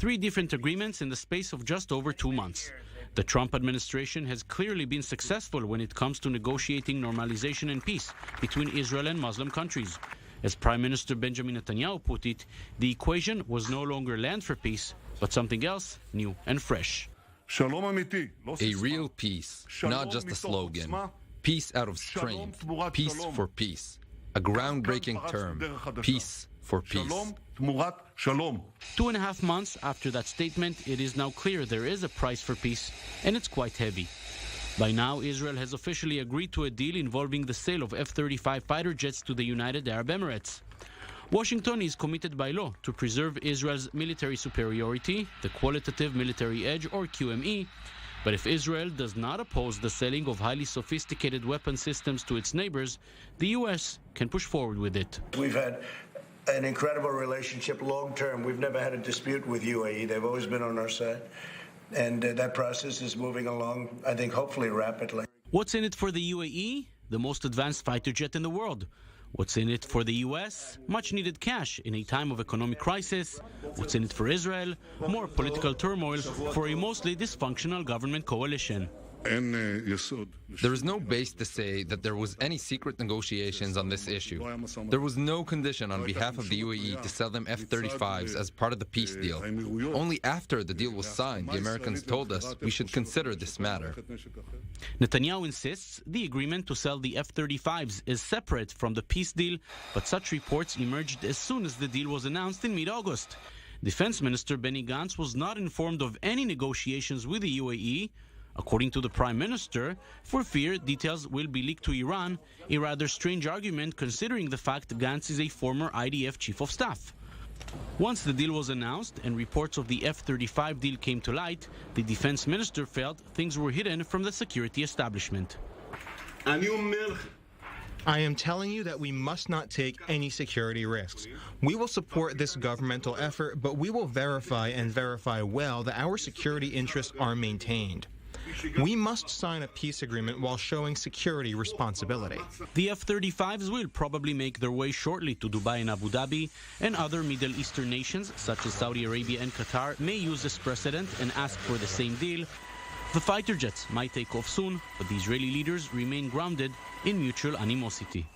3 different agreements in the space of just over 2 months. The Trump administration has clearly been successful when it comes to negotiating normalization and peace between Israel and Muslim countries. As Prime Minister Benjamin Netanyahu put it, the equation was no longer land for peace, but something else new and fresh. A real peace, not just a slogan. Peace out of strength. Peace for peace. A groundbreaking term. Peace for peace. 2.5 months after that statement, it is now clear there is a price for peace, and it's quite heavy. By now, Israel has officially agreed to a deal involving the sale of F-35 fighter jets to the United Arab Emirates. Washington is committed by law to preserve Israel's military superiority, the qualitative military edge, or QME. But if Israel does not oppose the selling of highly sophisticated weapon systems to its neighbors, the U.S. can push forward with it. We've had an incredible relationship long term. We've never had a dispute with UAE. They've always been on our side. And that process is moving along, I think, hopefully rapidly. What's in it for the UAE? The most advanced fighter jet in the world. What's in it for the U.S.? Much needed cash in a time of economic crisis. What's in it for Israel? More political turmoil for a mostly dysfunctional government coalition. There is no base to say that there was any secret negotiations on this issue. There was no condition on behalf of the UAE to sell them F-35s as part of the peace deal. Only after the deal was signed, the Americans told us we should consider this matter. Netanyahu insists the agreement to sell the F-35s is separate from the peace deal, but such reports emerged as soon as the deal was announced in mid-August. Defense Minister Benny Gantz was not informed of any negotiations with the UAE, according to the Prime Minister, for fear details will be leaked to Iran, a rather strange argument considering the fact Gantz is a former IDF Chief of Staff. Once the deal was announced and reports of the F-35 deal came to light, the Defense Minister felt things were hidden from the security establishment. I am telling you that we must not take any security risks. We will support this governmental effort, but we will verify and verify well that our security interests are maintained. We must sign a peace agreement while showing security responsibility. The F-35s will probably make their way shortly to Dubai and Abu Dhabi, and other Middle Eastern nations such as Saudi Arabia and Qatar may use this precedent and ask for the same deal. The fighter jets might take off soon, but the Israeli leaders remain grounded in mutual animosity.